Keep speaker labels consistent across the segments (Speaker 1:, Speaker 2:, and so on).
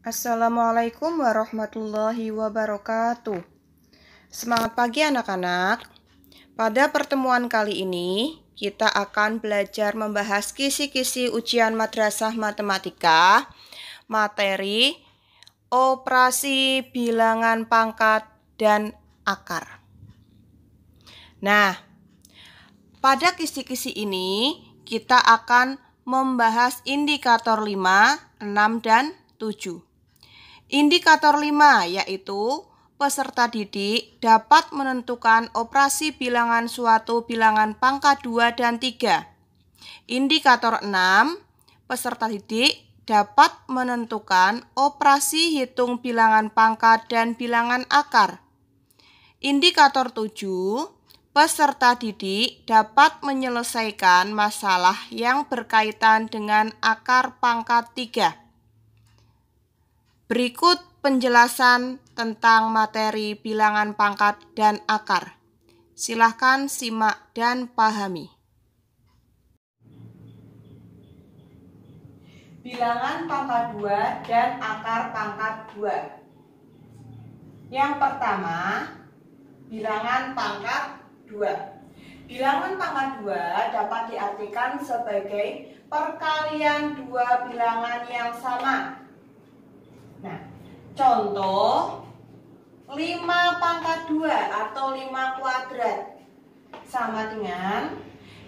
Speaker 1: Assalamualaikum warahmatullahi wabarakatuh. Semangat pagi anak-anak. Pada pertemuan kali ini, kita akan belajar membahas kisi-kisi ujian madrasah matematika, materi, operasi bilangan pangkat dan akar. Nah, pada kisi-kisi ini, kita akan membahas indikator 5, 6, dan 7. Indikator 5 yaitu peserta didik dapat menentukan operasi bilangan suatu bilangan pangkat 2 dan 3. Indikator 6, peserta didik dapat menentukan operasi hitung bilangan pangkat dan bilangan akar. Indikator 7, peserta didik dapat menyelesaikan masalah yang berkaitan dengan akar pangkat 3. Berikut penjelasan tentang materi bilangan pangkat dan akar. Silahkan simak dan pahami. Bilangan pangkat 2 dan akar pangkat 2. Yang pertama, bilangan pangkat 2. Bilangan pangkat 2 dapat diartikan sebagai perkalian dua bilangan yang sama. Nah, contoh 5 pangkat 2 atau 5 kuadrat sama dengan,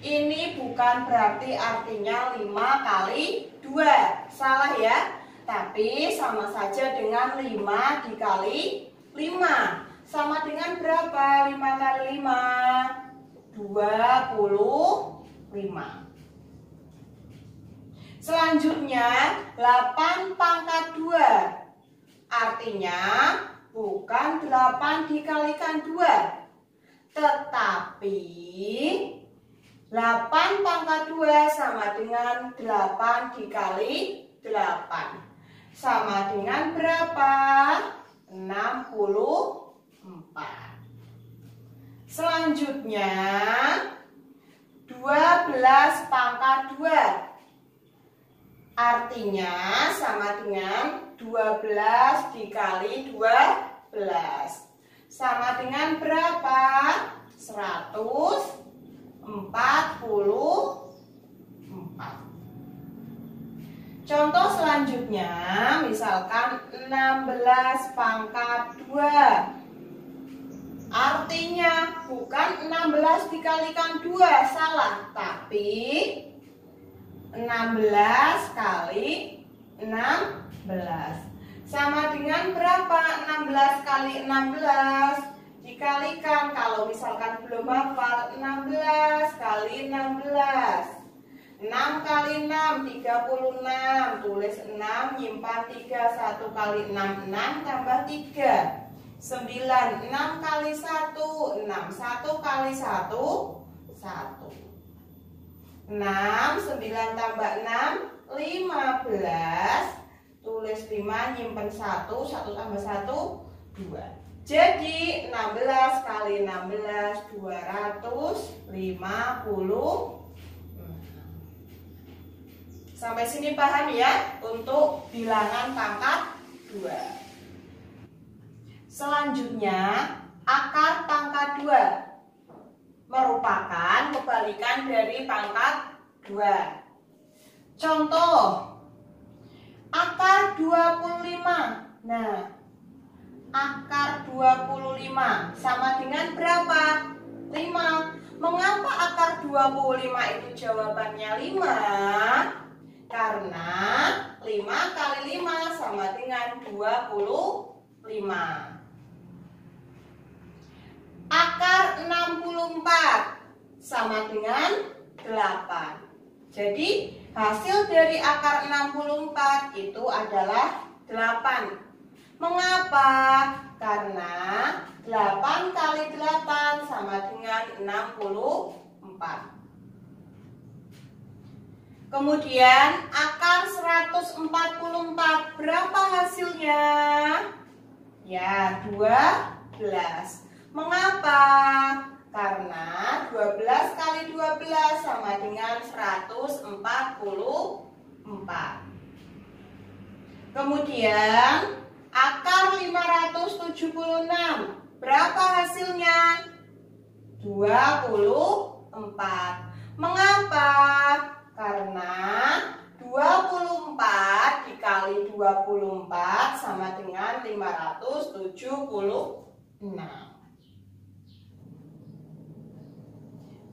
Speaker 1: ini bukan berarti artinya 5 kali 2, salah ya, tapi sama saja dengan 5 dikali 5, sama dengan berapa? 5 kali 5, 25. Selanjutnya 8 pangkat 2. Artinya bukan 8 dikalikan 2, tetapi 8 pangkat 2 sama dengan 8 dikali 8. Sama dengan berapa? 64. Selanjutnya 12 pangkat 2. Artinya sama dengan 12 dikali 12. Sama dengan berapa? 144. Contoh selanjutnya, misalkan 16 pangkat 2. Artinya bukan 16 dikalikan 2, salah, tapi 16 kali 16 sama dengan berapa? 16 kali 16 dikalikan, kalau misalkan belum hafal, 16 kali 16, 6 kali 6 36, tulis 6, nyimpan 3, 1 kali 6 6 tambah 3, 9, 6 kali 1 6, 1 kali 1 1, 6, 9 tambah 6, 15, tulis 5, nyimpen 1, 1 tambah 1, 2. Jadi 16 kali 16, 250. Sampai sini paham ya untuk bilangan pangkat 2. Selanjutnya, akar pangkat 2. Merupakan kebalikan dari pangkat 2. Contoh, akar 25. Nah, akar 25 sama dengan berapa? 5. Mengapa akar 25 itu jawabannya 5? Karena 5 kali 5 sama dengan 25. Akar 64 sama dengan 8. Jadi hasil dari akar 64 itu adalah 8. Mengapa? Karena 8 kali 8 sama dengan 64. Kemudian akar 144, berapa hasilnya? Ya, 12. Mengapa? Karena 12 kali 12 sama dengan 144. Kemudian akar 576. Berapa hasilnya? 24. Mengapa? Karena 24 dikali 24 sama dengan 576.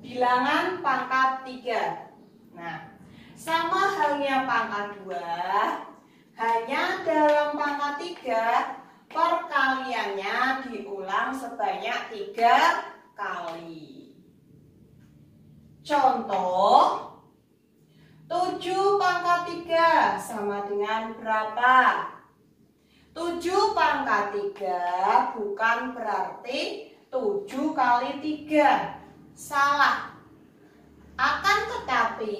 Speaker 1: Bilangan pangkat 3. Nah, sama halnya pangkat 2, hanya dalam pangkat 3 perkaliannya diulang sebanyak 3 kali. Contoh, 7 pangkat 3 sama dengan berapa? 7 pangkat 3 bukan berarti 7 kali 3. Salah. Akan tetapi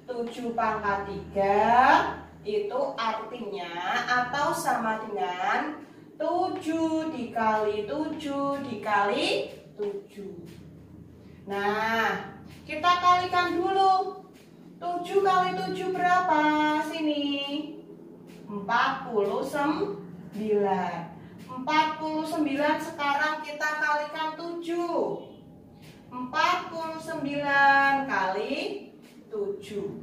Speaker 1: 7 pangkat 3 itu artinya atau sama dengan 7 dikali 7 dikali 7. Nah, kita kalikan dulu. 7 kali 7 berapa? Sini. 49. 49 sekarang kita kalikan 7. 49 kali 7.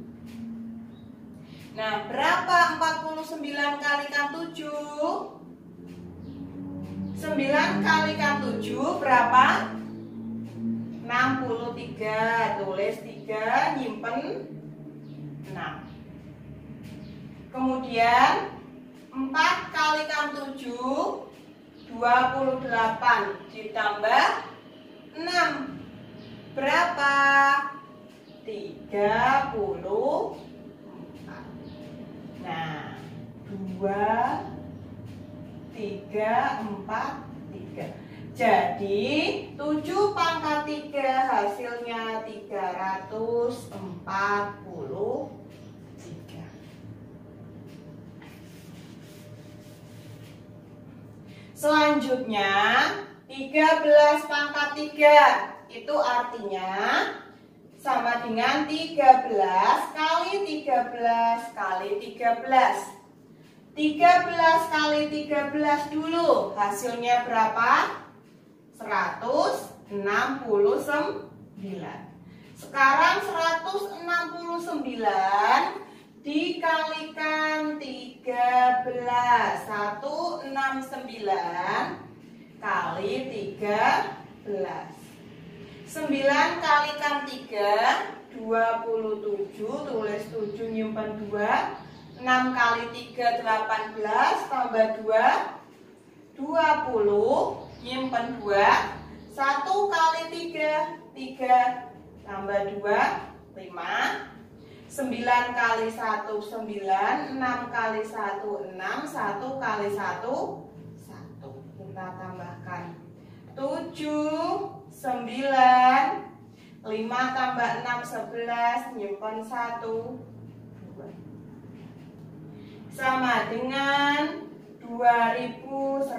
Speaker 1: Nah, berapa 49 kalikan 7? 9 kalikan 7 berapa? 63. Tulis 3, nyimpen 6. Kemudian 4 kalikan 7 28 ditambah 6. Berapa? 34. Nah, 2, 3, 4, 3. Jadi 7 pangkat 3 hasilnya 343. Selanjutnya 13 pangkat 3. Itu artinya sama dengan 13 kali 13 kali 13. 13 kali 13 dulu. Hasilnya berapa? 169. Sekarang 169 dikalikan 13. 169 kali 13. 9 kalikan 3, 27, tulis 7, nyimpan 2. 6 kali 3, 18, tambah 2, 20, nyimpan 2. 1 kali 3, 3, tambah 2, 5. 9 kali 1, 9, 6 kali 1, 6, 1 kali 1, 1. Kita tambahkan 7, 9, 5 tambah 6, 11, nyimpan 1, 2. Sama dengan 2197.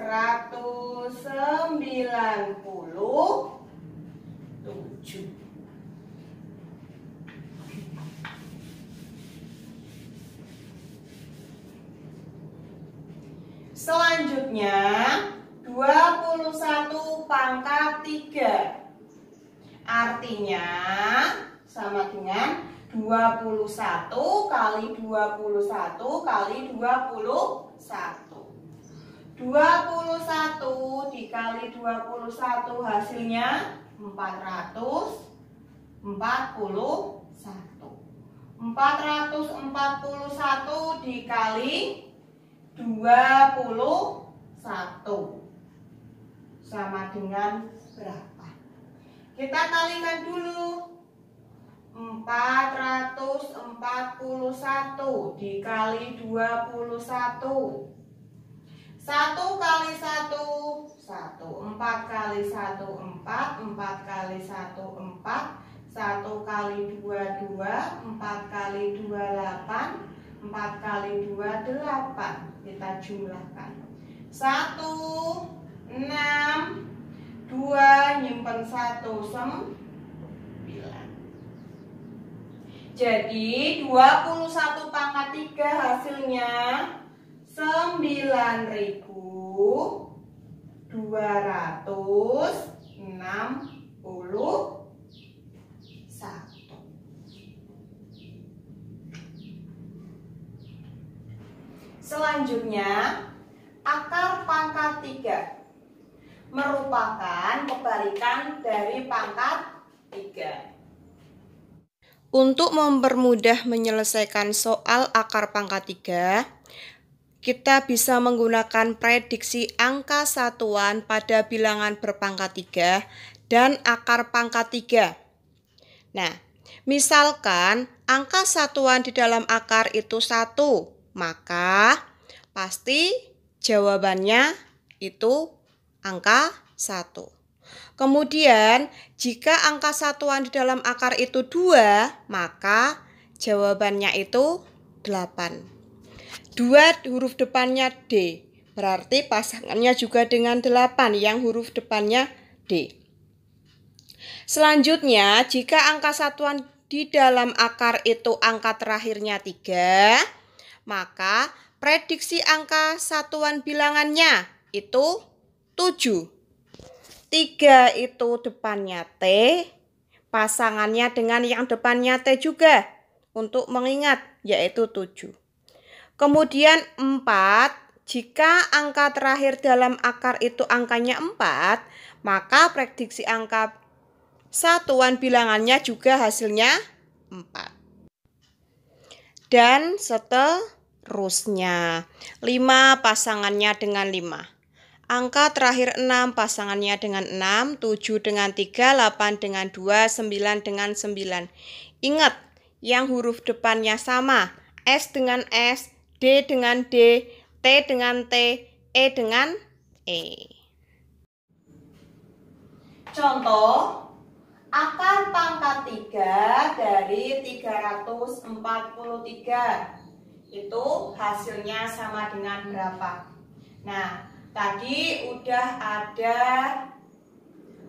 Speaker 1: Selanjutnya 21 pangkat 3. Artinya sama dengan 21 kali 21 kali 21. 21 dikali 21 hasilnya 441. 441 dikali 21 sama dengan berapa? Kita kalikan dulu. 441 dikali 21. 1 kali 1, 1. 4 kali 1, 4. 4 kali 1, 4. 1 kali 2, 2. 4 kali 2, 8. 4 kali 2, 8. Kita jumlahkan. 1, 6, 2, nyimpen 1, 9. Jadi 21 pangkat 3 hasilnya 9.261. Selanjutnya, akar pangkat 3 merupakan kebalikan dari pangkat 3. Untuk mempermudah menyelesaikan soal akar pangkat 3, kita bisa menggunakan prediksi angka satuan pada bilangan berpangkat 3 dan akar pangkat 3. Nah, misalkan angka satuan di dalam akar itu 1, maka pasti jawabannya itu angka 1. Kemudian, jika angka satuan di dalam akar itu 2, maka jawabannya itu 8. 2 huruf depannya D, berarti pasangannya juga dengan 8 yang huruf depannya D. Selanjutnya, jika angka satuan di dalam akar itu angka terakhirnya 3, maka prediksi angka satuan bilangannya itu 7. 3 itu depannya T, pasangannya dengan yang depannya T juga untuk mengingat, yaitu 7. Kemudian 4, jika angka terakhir dalam akar itu angkanya 4, maka prediksi angka satuan bilangannya juga hasilnya 4. Dan seterusnya. 5 pasangannya dengan 5. Angka terakhir 6 pasangannya dengan 6, 7 dengan 3, 8 dengan 2, 9 dengan 9. Ingat, yang huruf depannya sama. S dengan S, D dengan D, T dengan T, E dengan E. Contoh, akar pangkat 3 dari 343. Itu hasilnya sama dengan berapa? Nah, tadi udah ada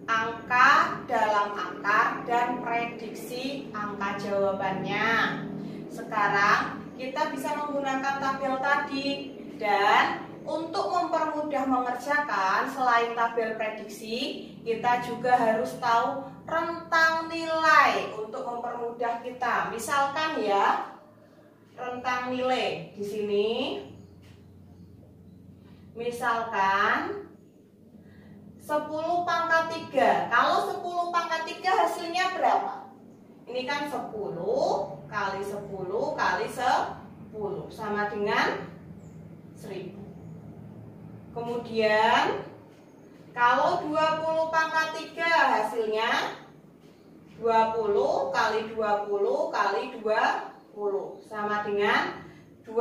Speaker 1: angka dalam akar dan prediksi angka jawabannya. Sekarang kita bisa menggunakan tabel tadi, dan untuk mempermudah mengerjakan, selain tabel prediksi, kita juga harus tahu rentang nilai untuk mempermudah kita. Misalkan ya, rentang nilai di sini. Misalkan 10 pangkat 3. Kalau 10 pangkat 3 hasilnya berapa? Ini kan 10 kali 10 kali 10 sama dengan 1000. Kemudian kalau 20 pangkat 3 hasilnya 20 kali 20 kali 20 sama dengan 20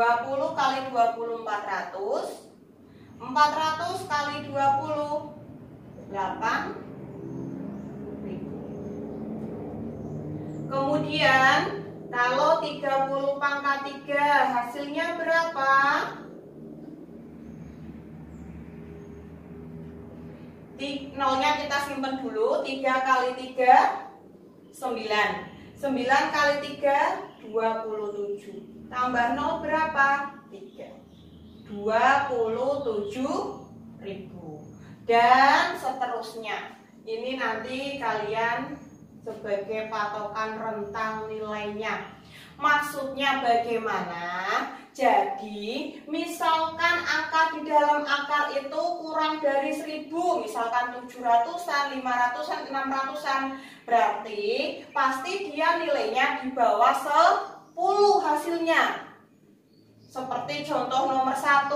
Speaker 1: kali 20 400. 400 kali 20 8.000. Kemudian kalau 30 pangkat 3 hasilnya berapa? Nolnya kita simpan dulu. 3 kali 3 9. 9 kali 3 27. Tambah 0 berapa? 3. 27.000. Dan seterusnya. Ini nanti kalian sebagai patokan rentang nilainya. Maksudnya bagaimana? Jadi, misalkan angka di dalam akar itu kurang dari 1000, misalkan 700-an, 500-an, 600-an, berarti pasti dia nilainya di bawah 10 hasilnya. Seperti contoh nomor 1,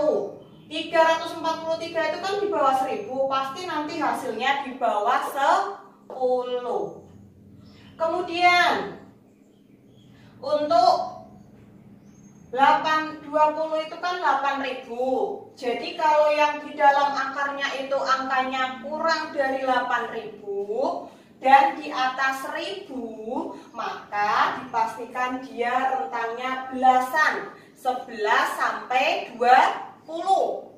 Speaker 1: 343 itu kan di bawah 1000, pasti nanti hasilnya di bawah 10. Kemudian untuk 820 itu kan 8000. Jadi kalau yang di dalam akarnya itu angkanya kurang dari 8000 dan di atas 1000, maka dipastikan dia rentangnya belasan, 11 sampai 20.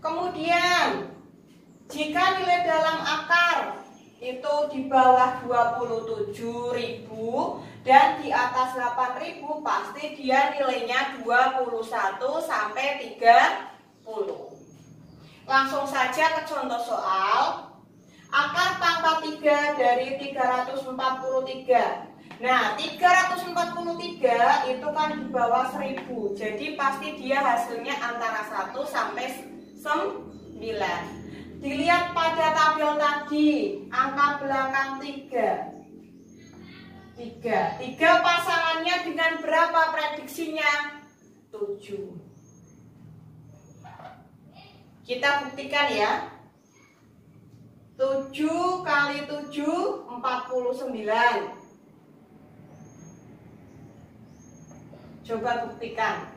Speaker 1: Kemudian jika nilai dalam akar itu di bawah 27.000 dan di atas 8.000 pasti dia nilainya 21 sampai 30. Langsung saja ke contoh soal. Akar pangkat 3 dari 343. Nah, 343 itu kan di bawah 1000. Jadi pasti dia hasilnya antara 1 sampai 9. Dilihat pada tabel tadi, angka belakang 3 pasangannya dengan berapa prediksinya? 7. Kita buktikan ya. 7 kali 7, 49. Coba buktikan.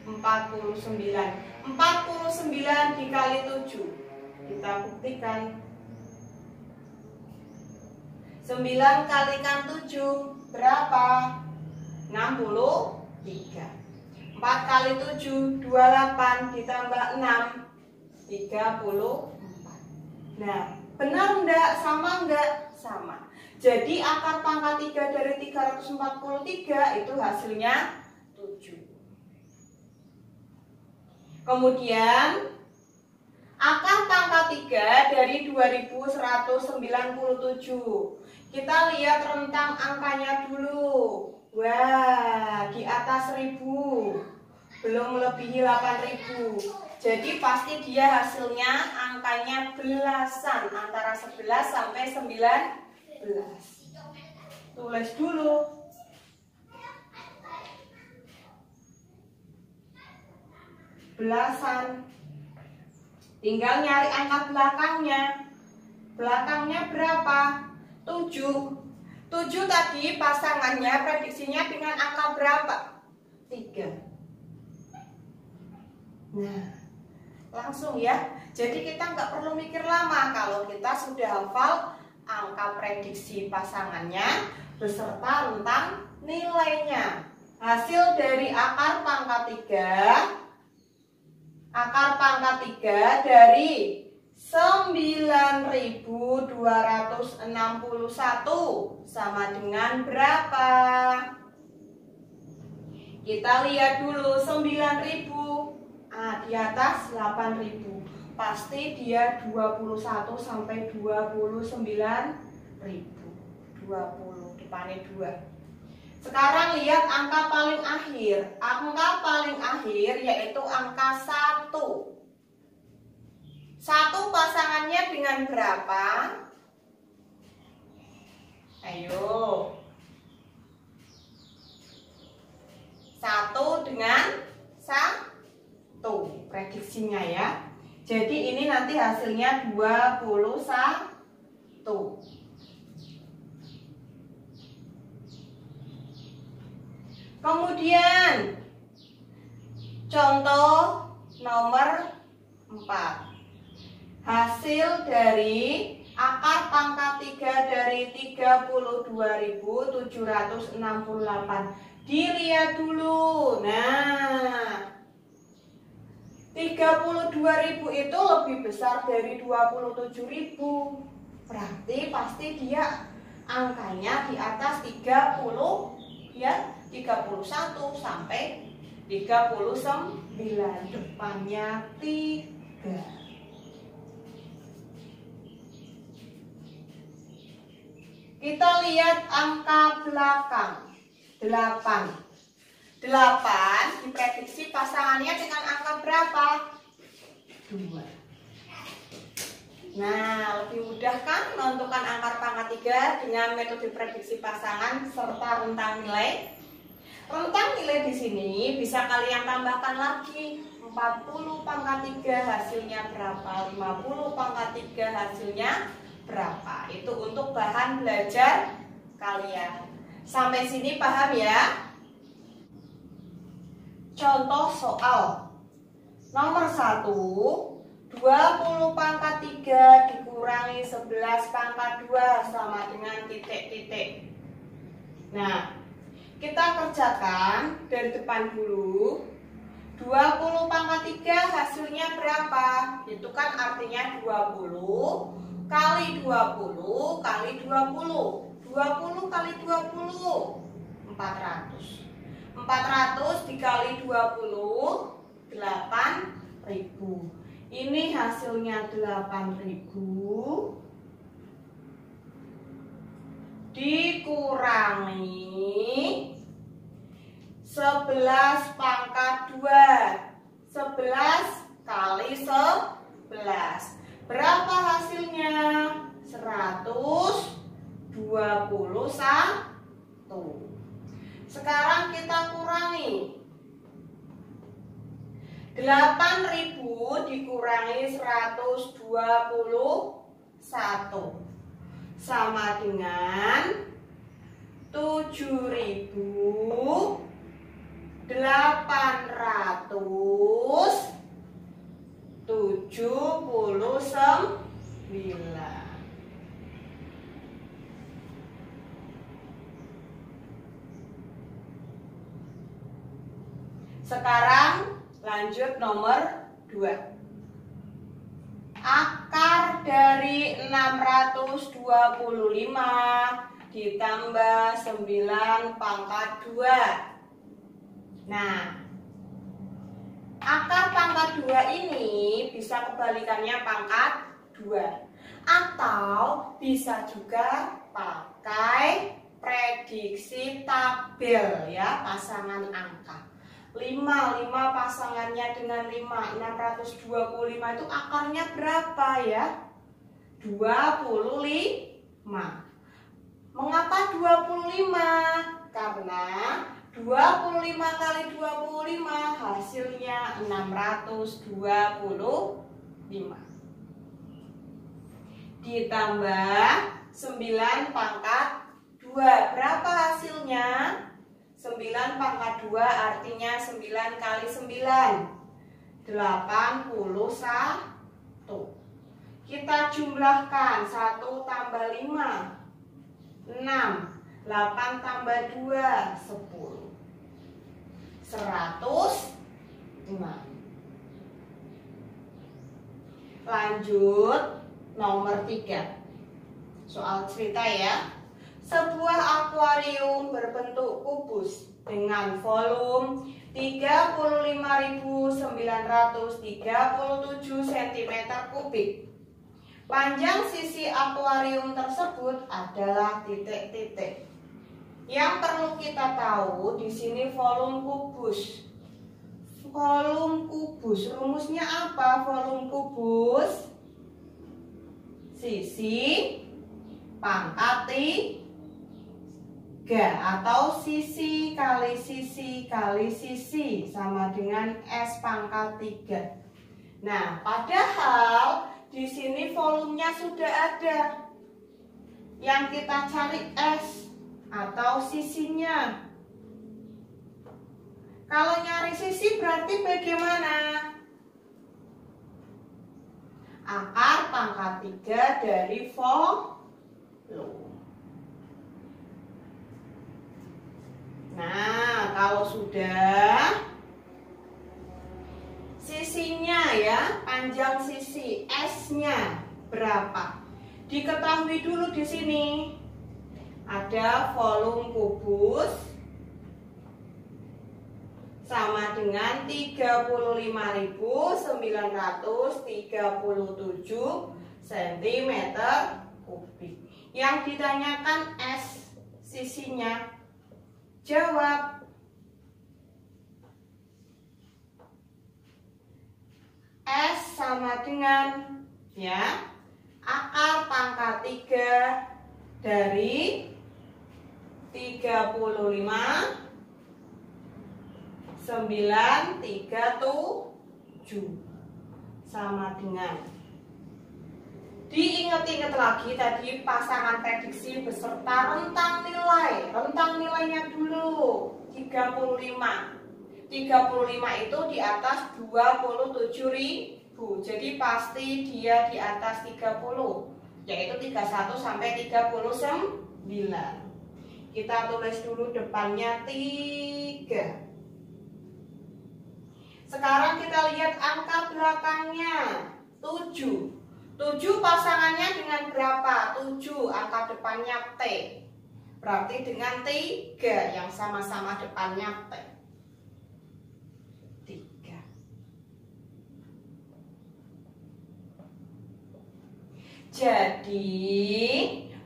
Speaker 1: 49 dikali 7. Kita buktikan. 9 kalikan 7 berapa? 63. 4 kali 7 28 ditambah 6 34. Nah, benar enggak? Sama enggak? Sama. Jadi akar pangkat 3 dari 343 itu hasilnya 7. Kemudian akar pangkat 3 dari 2197. Kita lihat rentang angkanya dulu. Wah, di atas 1000. Belum melebihi 8.000. Jadi pasti dia hasilnya angkanya belasan, antara 11 sampai 19. Tulis dulu. Belasan. Tinggal nyari angka belakangnya. Belakangnya berapa? 7. 7 tadi pasangannya prediksinya dengan angka berapa? 3. Nah, langsung ya. Jadi kita nggak perlu mikir lama kalau kita sudah hafal angka prediksi pasangannya beserta rentang nilainya. Hasil dari akar pangkat 3 dari 9.261 sama dengan berapa? Kita lihat dulu 9.000. Di atas 8.000. Pasti dia 21 sampai 29.000. 20 depannya 2. Sekarang lihat angka paling akhir. Angka paling akhir yaitu angka 1. 1 pasangannya dengan berapa? Ayo. 1 dengan 1. Prediksinya ya. Jadi ini nanti hasilnya 21. Kemudian contoh nomor 4. Hasil dari akar pangkat 3 dari 32.768. Dilihat dulu. Nah, 32.000 itu lebih besar dari 27.000. Berarti pasti dia angkanya di atas 30 ya. 31 sampai 39, depannya 3. Kita lihat angka belakang 8 diprediksi pasangannya dengan angka berapa? 2. Nah, lebih mudah kan menentukan angka pangkat 3 dengan metode prediksi pasangan serta rentang nilai? Rentang nilai di sini bisa kalian tambahkan lagi. 40 pangkat 3 hasilnya berapa? 50 pangkat 3 hasilnya berapa? Itu untuk bahan belajar kalian. Sampai sini paham ya? Contoh soal nomor 1. 20 pangkat 3 dikurangi 11 pangkat 2 sama dengan titik-titik. Nah, kita kerjakan dari depan dulu. 20 pangkat 3 hasilnya berapa? Itu kan artinya 20 kali 20 kali 20. 20 kali 20 400. 400 dikali 20 8.000. Ini hasilnya 8.000 dikurangi 11 pangkat 2. 11 kali 11. Berapa hasilnya? 121. Sekarang kita kurangi. 8.000 dikurangi 121 sama dengan 7.879. Sekarang lanjut nomor 2. Akar dari 625 ditambah 9 pangkat 2. Nah, akar pangkat 2 ini bisa kebalikannya pangkat 2. Atau bisa juga pakai prediksi tabel ya, pasangan angka. 5 pasangannya dengan 5, 625 itu akarnya berapa ya? 25. Mengapa 25? Karena 25 kali 25 hasilnya 625. Ditambah 9 pangkat 2. Berapa hasilnya? 9 pangkat 2 artinya 9 kali 9 81. Kita jumlahkan 1 tambah 5 6, 8 tambah 2 10. 106. Lanjut nomor 3. Soal cerita ya. Sebuah akuarium berbentuk kubus dengan volume 35.937 cm3. Panjang sisi akuarium tersebut adalah titik-titik. Yang perlu kita tahu di sini volume kubus. Volume kubus, rumusnya apa? Volume kubus sisi pangkat 3 atau sisi kali sisi kali sisi sama dengan S pangkat 3. Nah, padahal di sini volumenya sudah ada. Yang kita cari S atau sisinya. Kalau nyari sisi berarti bagaimana? Akar pangkat 3 dari volume. Nah, kalau sudah sisinya ya, panjang sisi S-nya berapa? Diketahui dulu di sini. Ada volume kubus sama dengan 35.937 cm3. Yang ditanyakan S sisinya. Jawab. S sama dengan ya akar pangkat 3 dari 35.937 sama dengan. Diingat-ingat lagi tadi pasangan prediksi beserta rentang nilai. Rentang nilainya dulu 35. 35 itu di atas 27.000. Jadi pasti dia di atas 30, yaitu 31 sampai 39. Kita tulis dulu depannya 3. Sekarang kita lihat angka belakangnya 7. 7 pasangannya dengan berapa? 7, angka depannya T. Berarti dengan 3 yang sama-sama depannya T. 3. Jadi,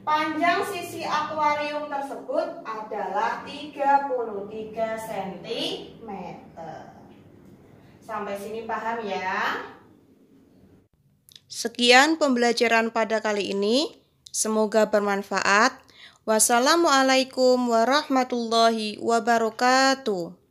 Speaker 1: panjang sisi akuarium tersebut adalah 33 cm. Sampai sini paham ya? Sekian pembelajaran pada kali ini. Semoga bermanfaat. Wassalamualaikum warahmatullahi wabarakatuh.